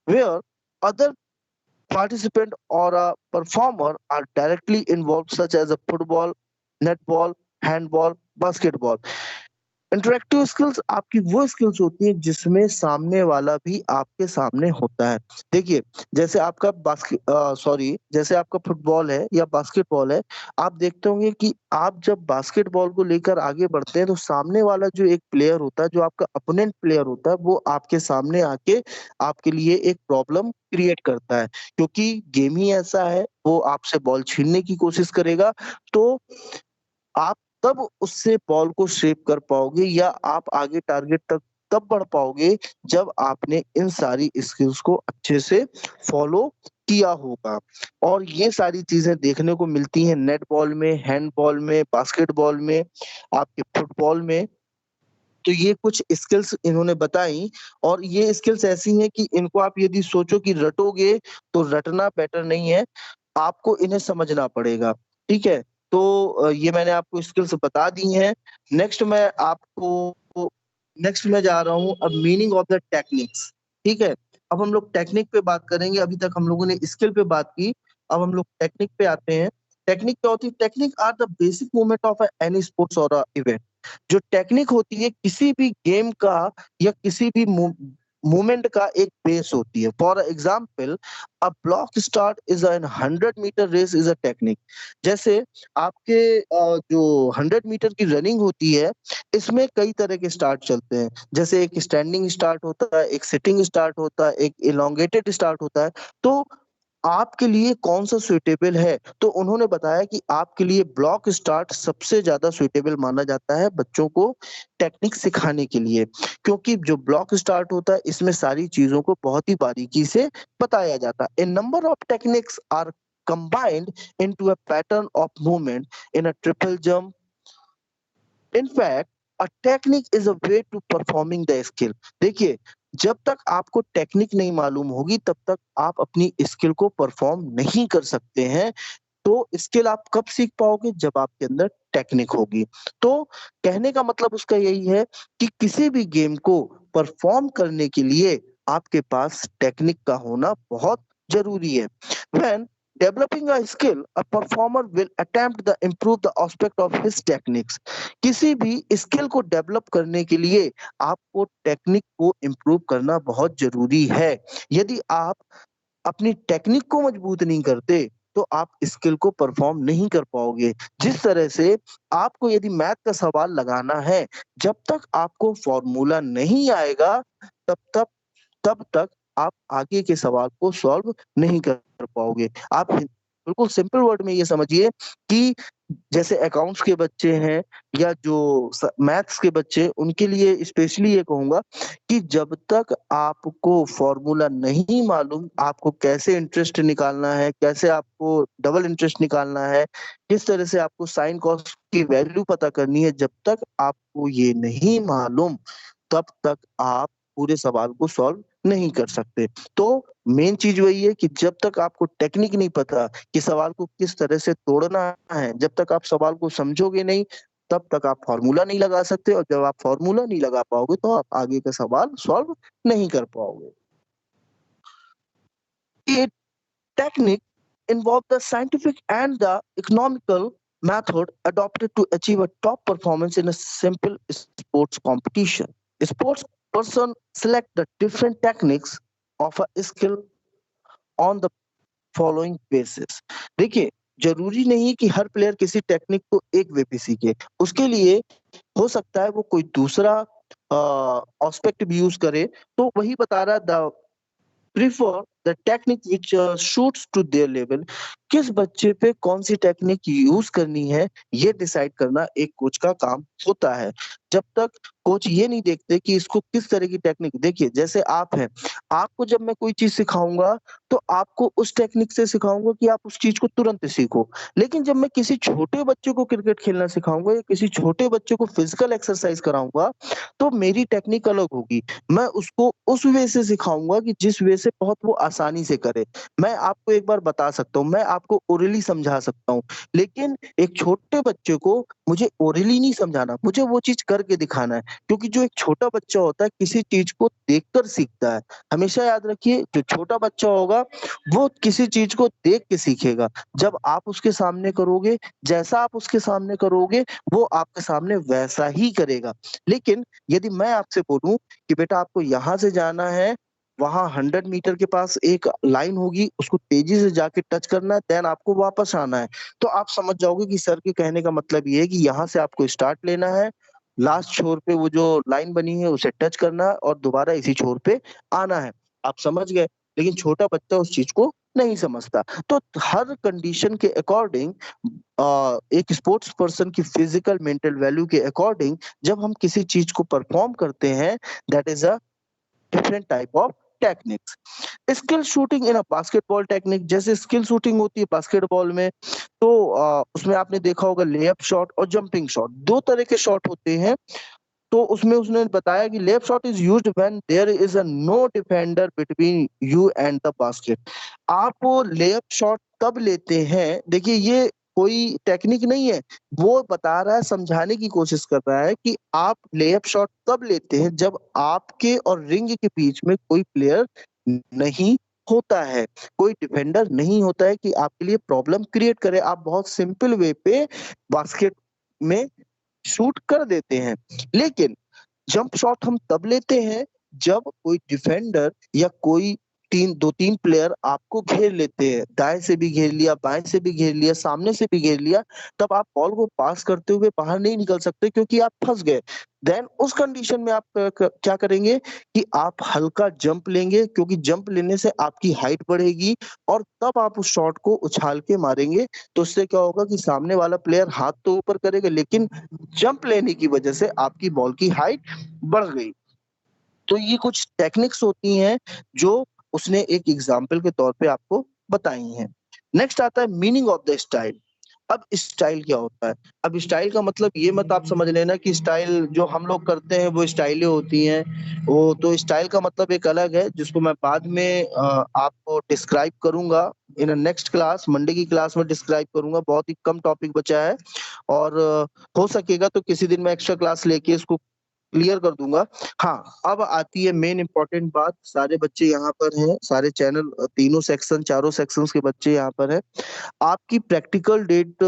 where other participant or a performer are directly involved, such as a football, netball, handball, basketball। Interactive skills आपकी वो स्किल्स होती हैं जिसमें सामने वाला भी आपके सामने होता है। देखिए, जैसे आपका जैसे आपका फुटबॉल है या बास्केटबॉल है, आप देखते होंगे कि आप जब बास्केटबॉल को लेकर आगे बढ़ते हैं तो सामने वाला जो एक प्लेयर होता है, जो आपका अपोनेंट प्लेयर होता है, वो आपके सामने आके आपके लिए एक प्रॉब्लम क्रिएट करता है। क्योंकि गेम ही ऐसा है, वो आपसे बॉल छीनने की कोशिश करेगा, तो आप तब उससे बॉल को सेव कर पाओगे या आप आगे टारगेट तक तब बढ़ पाओगे जब आपने इन सारी स्किल्स को अच्छे से फॉलो किया होगा। और ये सारी चीज़ें देखने को मिलती हैं नेट बॉल में, हैंडबॉल में, बास्केटबॉल में, आपके फुटबॉल में। तो ये कुछ स्किल्स इन्होंने बताई और ये स्किल्स ऐसी हैं कि इनको आप यदि सोचो कि रटोगे तो रटना बेटर नहीं है, आपको इन्हें समझना पड़ेगा, ठीक है? तो ये मैंने आपको स्किल्स बता दी हैं। नेक्स्ट मैं आपको नेक्स्ट मैं जा रहा हूँ अब मीनिंग ऑफ द टेक्निक्स, ठीक है? अब हम लोग टेक्निक पे बात करेंगे, अभी तक हम लोगों ने स्किल पे बात की, अब हम लोग टेक्निक पे आते हैं। टेक्निक क्या होती है? Technique are the basic movement of any sports or event. जो टेक्निक होती है किसी भी गेम का या किसी भी मूवमेंट का एक बेस होती है। For example a block start is an 100 metre race is a technique. जैसे आपके जो 100 मीटर की रनिंग होती है, इसमें कई तरह के स्टार्ट चलते हैं। जैसे एक स्टैंडिंग स्टार्ट होता है, एक सिटिंग स्टार्ट होता है, एक इलोंगेटेड स्टार्ट होता है। तो आपके लिए कौन-सा सूटेबल है? तो उन्होंने बताया कि आपके लिए ब्लॉक स्टार्ट सबसे ज़्यादा सूटेबल माना जाता है बच्चों को टेक्निक सिखाने के लिए। क्योंकि जो ब्लॉक स्टार्ट होता है इसमें सारी चीज़ों को बहुत ही बारीकी से बताया जाता है। A number of techniques are combined into a pattern of movement in a triple jump। In fact, a technique is a way to performing the skill। देखिए, जब तक आपको टेक्निक नहीं मालूम होगी तब तक आप अपनी स्किल को परफॉर्म नहीं कर सकते हैं। तो स्किल आप कब सीख पाओगे? जब आपके अंदर टेक्निक होगी। तो कहने का मतलब उसका यही है कि किसी भी गेम को परफॉर्म करने के लिए आपके पास टेक्निक का होना बहुत जरूरी है। When developing a skill, a performer will attempt to improve the aspect of his techniques. किसी भी स्किल को डेवलप करने के लिए आपको टेक्निक को इम्प्रूव करना बहुत जरूरी है। यदि आप अपनी टेक्निक को मजबूत नहीं करते, तो आप स्किल को परफॉर्म नहीं कर पाओगे। जिस तरह से आपको यदि मैथ का सवाल लगाना है, जब तक आपको फॉर्मूला नहीं आएगा, तब तक तब तक आप आगे के सवाल को सॉल्व नहीं कर पाओगे। आप बिल्कुल सिंपल वर्ड में ये समझिए कि जैसे अकाउंट्स के बच्चे हैं या जो मैथ्स के बच्चे, उनके लिए स्पेशली ये कहूंगा कि जब तक आपको फॉर्मूला नहीं मालूम, आपको कैसे इंटरेस्ट निकालना है, कैसे आपको डबल इंटरेस्ट निकालना है, किस तरह से आपको साइन कॉस की वैल्यू पता करनी है, जब तक आपको ये नहीं मालूम, तब तक आप पूरे सवाल को सॉल्व नहीं कर सकते। तो मेन चीज वही है कि जब तक आपको टेक्निक नहीं पता कि सवाल को किस तरह से तोड़ना है, जब तक आप सवाल को समझोगे नहीं, तब तक आप फॉर्मूला नहीं लगा सकते, और जब आप फॉर्मूला नहीं लगा पाओगे, तो आप आगे का सवाल सॉल्व नहीं कर पाओगे। A technique involve the scientific and the economical method adopted to achieve a top performance in a simple sports competition. Sports person select the different techniques of a skill on the following basis. देखिए, जरूरी नहीं कि हर player किसी technique को एक वे पे सीखे। उसके लिए हो सकता है वो कोई दूसरा एस्पेक्ट भी यूज करे। तो वही बता रहा, the prefer the technique which suits to their level. किस बच्चे पे कौन सी टेक्निक यूज करनी है, ये डिसाइड करना एक कोच का काम होता है। जब तक कोच ये नहीं देखते कि इसको किस तरह की टेक्निक, देखिए जैसे आप हैं, आपको जब मैं कोई चीज सिखाऊंगा, तो आपको उस टेक्निक से सिखाऊंगा कि आप उस चीज को तुरंत सीखो। लेकिन जब मैं किसी छोटे बच्चे को क्रिकेट खेलना सिखाऊंगा या किसी छोटे बच्चे को फिजिकल एक्सरसाइज कराऊंगा, तो मेरी टेक्निक अलग होगी। मैं उसको उस वे से सिखाऊंगा कि जिस वे से बहुत वो आसानी से करे। मैं आपको एक बार बता सकता हूँ, मैं आपको ओरली समझा सकता हूँ, लेकिन एक छोटे बच्चे को मुझे ओरली नहीं समझाना, मुझे वो चीज करके दिखाना है। क्योंकि जो एक छोटा बच्चा होता है, किसी चीज को देखकर सीखता है। हमेशा याद रखिए, जो छोटा बच्चा होगा, वो किसी चीज को देख के सीखेगा। जब आप उसके सामने करोगे, जैसा आप उसके सामने करोगे, वो आपके सामने वैसा ही करेगा। लेकिन यदि मैं आपसे बोलूं कि बेटा आपको यहाँ से जाना है, वहां 100 मीटर के पास एक लाइन होगी, उसको तेजी से जाके टच करना है, देन आपको वापस आना है, तो आप समझ जाओगे कि सर के कहने का मतलब ये है कि यहाँ से आपको स्टार्ट लेना है, लास्ट छोर पे वो जो लाइन बनी है उसे टच करना है, और दोबारा इसी छोर पे आना है। आप समझ गए। लेकिन छोटा बच्चा उस चीज को नहीं समझता। तो हर कंडीशन के अकॉर्डिंग, एक स्पोर्ट्स पर्सन की फिजिकल मेंटल वैल्यू के अकॉर्डिंग, जब हम किसी चीज को परफॉर्म करते हैं, that is a different type of techniques. Skill shooting in a basketball technique, जैसे स्किल शूटिंग होती है बास्केटबॉल में, तो उसमें आपने देखा होगा लेअप शॉट और जंपिंग शॉट, दो तरह के शॉट होते हैं। तो उसमें उसने बताया कि left shot is used when there is a no defender between you and the basket. आप वो लेफ्ट शॉट तब लेते हैं, देखिए ये कोई टेक्निक नहीं है, वो बता रहा है, समझाने की कोशिश कर रहा है कि आप लेफ्ट शॉट तब लेते हैं जब आपके और रिंग के बीच में कोई प्लेयर नहीं होता है, कोई डिफेंडर नहीं होता है कि आपके लिए प्रॉब्लम क्रिएट करे। आप बहुत सिंपल वे पे बास्केट में शूट कर देते हैं। लेकिन जंप शॉट हम तब लेते हैं जब कोई डिफेंडर या कोई तीन दो तीन प्लेयर आपको घेर लेते हैं, दाएं से भी घेर लिया, बाएं से भी घेर लिया, सामने से भी घेर लिया। तब आप बॉल को पास करते हुए बाहर नहीं निकल सकते, क्योंकि आप फंस गए। देन उस कंडीशन में आप क्या करेंगे कि आप हल्का जंप लेंगे, क्योंकि जंप लेने से आपकी हाइट बढ़ेगी, और तब आप उस शॉट को उछाल के मारेंगे। तो उससे क्या होगा कि सामने वाला प्लेयर हाथ तो ऊपर करेगा, लेकिन जंप लेने की वजह से आपकी बॉल की हाइट बढ़ गई। तो ये कुछ टेक्निक्स होती हैं जो उसने एक एग्जाम्पल के तौर पे आपको बताई हैं। नेक्स्ट आता है मीनिंग ऑफ द स्टाइल। अब स्टाइल क्या होता है? अब स्टाइल का मतलब ये मत आप समझ लेना कि स्टाइल जो हम लोग करते हैं वो स्टाइलें होती हैं। वो तो स्टाइल का मतलब एक अलग है, जिसको मैं बाद में आपको डिस्क्राइब करूंगा, इन अ नेक्स्ट क्लास, मंडे की क्लास में डिस्क्राइब करूंगा। बहुत ही कम टॉपिक बचा है और हो सकेगा तो किसी दिन मैं एक्स्ट्रा क्लास लेके इसको क्लियर कर दूंगा। हाँ, अब आती है मेन इंपॉर्टेंट बात। सारे बच्चे यहाँ पर हैं, सारे चैनल, तीनों सेक्शन, चारों सेक्शंस के बच्चे यहाँ पर हैं। आपकी प्रैक्टिकल डेट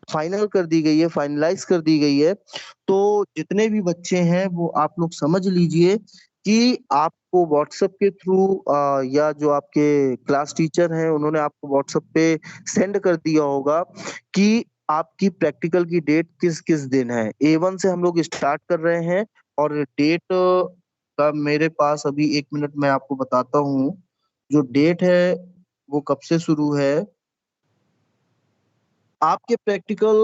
फाइनल कर दी गई है, फाइनलाइज कर दी गई है। तो जितने भी बच्चे हैं वो आप लोग समझ लीजिए कि आपको व्हाट्सएप के थ्रू या जो आपके क्लास टीचर हैं उन्होंने आपको व्हाट्सएप पे सेंड कर दिया होगा कि आपकी प्रैक्टिकल की डेट किस किस दिन है। A1 से हम लोग स्टार्ट कर रहे हैं और डेट का मेरे पास अभी 1 मिनट मैं आपको बताता हूँ। जो डेट है वो कब से शुरू है। आपके प्रैक्टिकल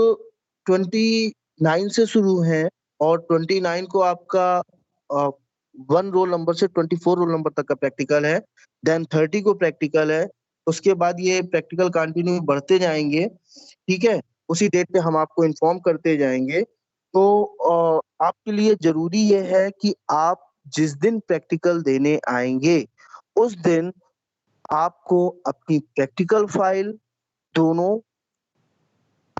29 से शुरू हैं और 29 को आपका 1 रोल नंबर से 24 रोल नंबर तक का प्रैक्टिकल है। देन 30 को प्रैक्टिकल है। उसके बाद ये प्रैक्टिकल कंटिन्यू बढ़ते जाएंगे। ठीक है, उसी डेट पे हम आपको इन्फॉर्म करते जाएंगे। तो आपके लिए जरूरी ये है कि आप जिस दिन प्रैक्टिकल देने आएंगे उस दिन आपको अपनी प्रैक्टिकल फाइल दोनों,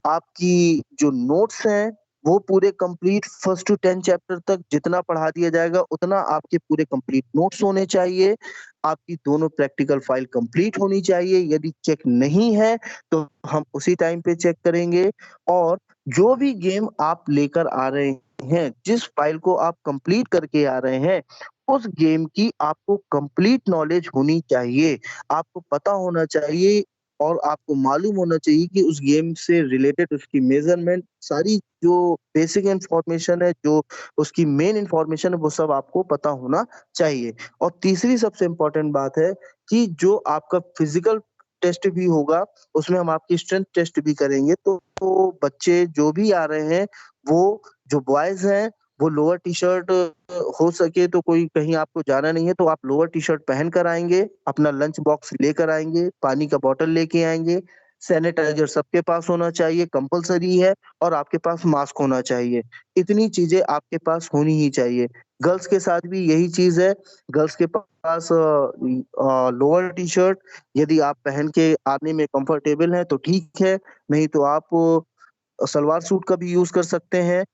आपकी जो नोट्स हैं वो पूरे कंप्लीट फर्स्ट टू 10 चैप्टर तक जितना पढ़ा दिया जाएगा उतना आपके पूरे कंप्लीट नोट्स होने चाहिए। आपकी दोनों प्रैक्टिकल फाइल कंप्लीट होनी चाहिए। यदि चेक नहीं है तो हम उसी टाइम पे चेक करेंगे। और जो भी गेम आप लेकर आ रहे हैं, जिस फाइल को आप कंप्लीट करके आ रहे हैं, उस गेम की आपको कंप्लीट नॉलेज होनी चाहिए। आपको पता होना चाहिए और आपको मालूम होना चाहिए कि उस गेम से रिलेटेड उसकी मेजरमेंट, सारी जो बेसिक इंफॉर्मेशन है, जो उसकी मेन इंफॉर्मेशन है, वो सब आपको पता होना चाहिए। और तीसरी सबसे इम्पोर्टेंट बात है कि जो आपका फिजिकल टेस्ट भी होगा उसमें हम आपकी स्ट्रेंथ टेस्ट भी करेंगे। तो बच्चे जो भी आ रहे हैं, वो जो बॉयज हैं वो लोअर टी शर्ट, हो सके तो कोई कहीं आपको जाना नहीं है तो आप लोअर टी शर्ट पहन कर आएंगे, अपना लंच बॉक्स लेकर आएंगे, पानी का बॉटल लेके आएंगे, सैनिटाइजर सबके पास होना चाहिए, कंपलसरी है, और आपके पास मास्क होना चाहिए। इतनी चीजें आपके पास होनी ही चाहिए। गर्ल्स के साथ भी यही चीज है। गर्ल्स के पास लोअर टी शर्ट यदि आप पहन के आने में कंफर्टेबल हैं तो ठीक है, नहीं तो आप सलवार सूट का भी यूज कर सकते हैं।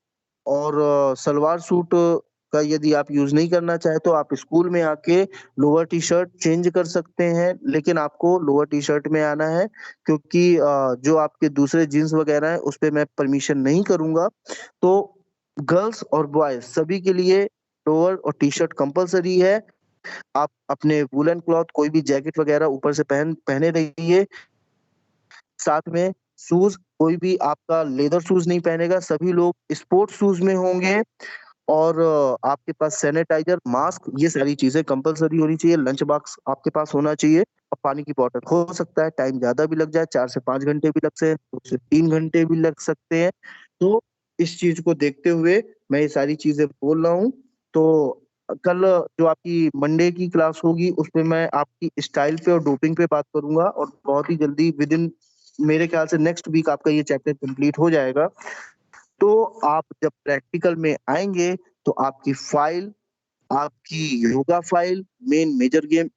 और सलवार सूट का यदि आप यूज नहीं करना चाहे तो आप स्कूल में आके लोअर टी शर्ट चेंज कर सकते हैं, लेकिन आपको लोअर टी शर्ट में आना है क्योंकि जो आपके दूसरे जीन्स वगैरह है उस पे मैं परमिशन नहीं करूंगा। तो गर्ल्स और बॉयज सभी के लिए लोअर और टी शर्ट कंपलसरी है। आप अपने वुलन क्लॉथ, कोई भी जैकेट वगैरह ऊपर से पहने रहिए। साथ में शूज, कोई भी आपका लेदर शूज नहीं पहनेगा, सभी लोग स्पोर्ट्स शूज में होंगे। और आपके पास सैनिटाइजर, मास्क, ये सारी चीजें कंपलसरी होनी चाहिए। लंच बॉक्स आपके पास होना चाहिए और पानी की बोतल। हो सकता है टाइम ज्यादा भी लग जाए, 4 से 5 घंटे भी लग सकते हैं, 2 से 3 घंटे भी लग सकते हैं। तो इस चीज को देखते हुए मैं ये सारी चीजें बोल रहा हूँ। तो कल जो आपकी मंडे की क्लास होगी उसमें मैं आपकी स्टाइल पे और डोपिंग पे बात करूंगा और बहुत ही जल्दी विद इन, मेरे ख्याल से नेक्स्ट वीक आपका ये चैप्टर कंप्लीट हो जाएगा। तो आप जब प्रैक्टिकल में आएंगे तो आपकी फाइल, आपकी yoga file, main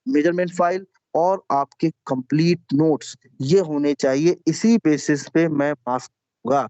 measurement file और आपके कंप्लीट नोट्स ये होने चाहिए। इसी बेसिस पे मैं पास होगा।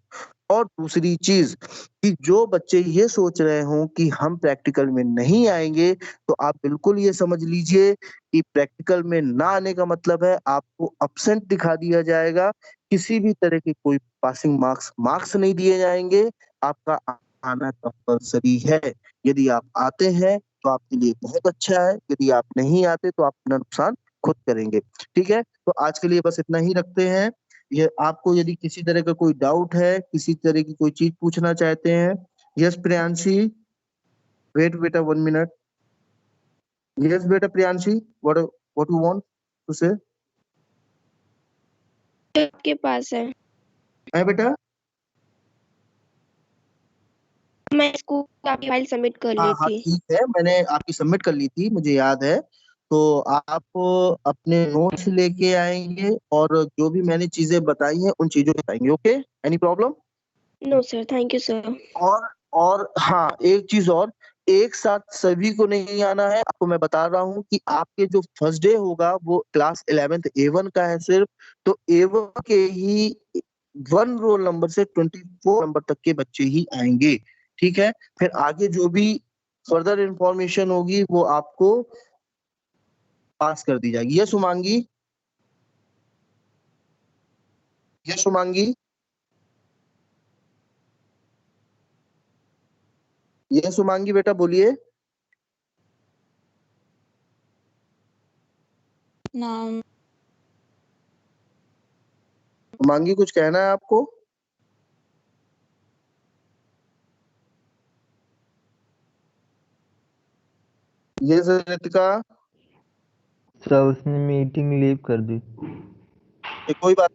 और दूसरी चीज कि जो बच्चे ये सोच रहे हों कि हम प्रैक्टिकल में नहीं आएंगे, तो आप बिल्कुल ये समझ लीजिए कि प्रैक्टिकल में ना आने का मतलब है आपको अब्सेंट दिखा दिया जाएगा। किसी भी तरह के कोई पासिंग मार्क्स नहीं दिए जाएंगे। आपका आना कंपल्सरी है। यदि आप आते हैं तो आपके लिए बहुत अच्छा है, यदि आप नहीं आते तो आप अपना नुकसान खुद करेंगे। ठीक है, तो आज के लिए बस इतना ही रखते हैं। ये आपको यदि किसी तरह का कोई डाउट है, किसी तरह की कोई चीज पूछना चाहते हैं। यस प्रियांशी, वेट बेटा 1 मिनट। यस बेटा Priyanshi, what you want to say. आपके पास है। है बेटा। मैं स्कूल आपकी फाइल सबमिट कर हाँ ली हाँ थी। ठीक है, मैंने आपकी सबमिट कर ली थी, मुझे याद है। तो आप अपने नोट्स लेके आएंगे और जो भी मैंने चीजें बताई हैं उन चीजों को बताएंगे। Okay, any problem. No sir, thank you sir. और हाँ, एक चीज और एक साथ सभी को नहीं आना है। आपको मैं बता रहा हूँ कि आपके जो फर्स्ट डे होगा वो क्लास 11th A1 का है सिर्फ, तो A1 के ही 1 रोल नंबर से 24 नंबर तक के बच्चे ही आएंगे। ठीक है, फिर आगे जो भी फर्दर इंफॉर्मेशन होगी वो आपको पास कर दी जाएगी। यस शुमांगी, यस शुमांगी, यस शुमांगी बेटा बोलिए। नाम शुमांगी कुछ कहना है आपको? यस रितिका, सर उसने मीटिंग लीव कर दी। कोई बात।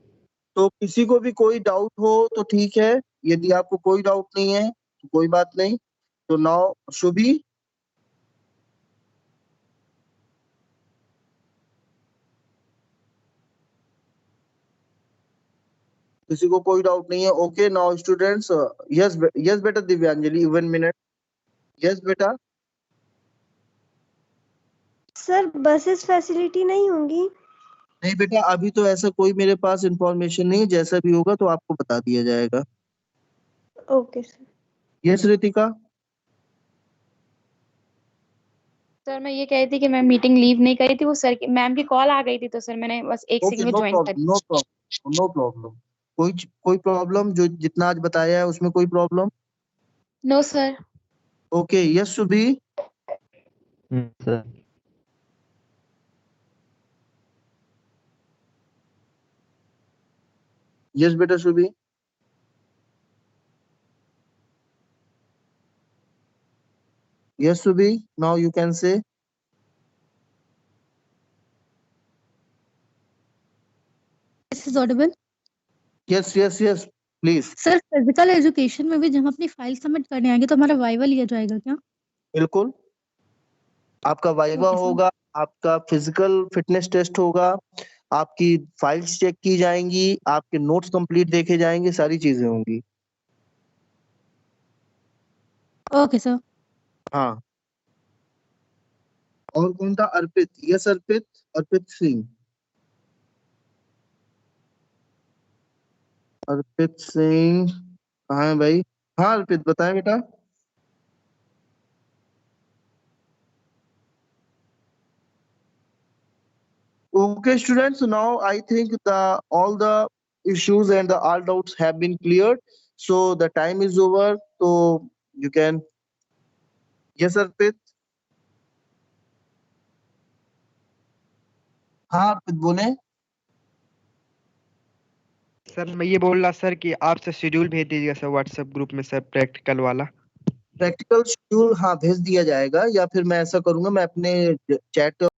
तो किसी को भी कोई डाउट हो तो ठीक है, यदि आपको कोई डाउट नहीं है तो कोई बात नहीं। तो नाउ शुभी, किसी को कोई डाउट नहीं है? Okay now students, yes yes बेटा दिव्यांजलि 1 मिनट। यस बेटा, सर बसेस फैसिलिटी नहीं होंगी? नहीं बेटा अभी तो ऐसा कोई मेरे पास इंफॉर्मेशन नहीं है, जैसा भी होगा तो आपको बता दिया जाएगा। Okay sir. Yes Ritika, sir मैं ये कह रही थी कि मैं मीटिंग लीव नहीं करी थी, वो सर की मैम की कॉल आ गई थी, तो सर मैंने बस 1 ओके सेकंड में नो ज्वाइन प्रॉब्लम, करी। No problem, no problem. कोई प्रॉब्लम, जो जितना आज बताया है उसमें कोई problem? No sir. Okay yes Shubhi, sir yes बेटा Shubhi, yes Shubhi, now you can say. This is audible. Yes yes yes please. Sir physical education में भी जब हम अपनी फाइल सबमिट करने आएंगे तो हमारा वाइवा लिया जाएगा क्या? बिल्कुल, आपका वाइवा ओके सर। होगा, आपका फिजिकल फिटनेस टेस्ट होगा, आपकी फाइल्स चेक की जाएंगी, आपके नोट्स कंप्लीट देखे जाएंगे, सारी चीजें होंगी। Okay sir. हाँ, और कौन था? अर्पित, यस अर्पित, अर्पित सिंह, अर्पित सिंह कहाँ है भाई? हाँ अर्पित बताएं बेटा। Okay, students. So now I think all the issues and the all doubts have been cleared. So the time is over. So you can. Yes, Arpit. हाँ अर्पित बोले। सर मैं ये बोल रहा सर कि आप सर शेड्यूल भेज दीजिएगा सर व्हाट्सएप ग्रुप में सर, प्रैक्टिकल वाला। प्रैक्टिकल शेड्यूल हाँ भेज दिया जाएगा, या फिर मैं ऐसा करूंगा, मैं अपने चैट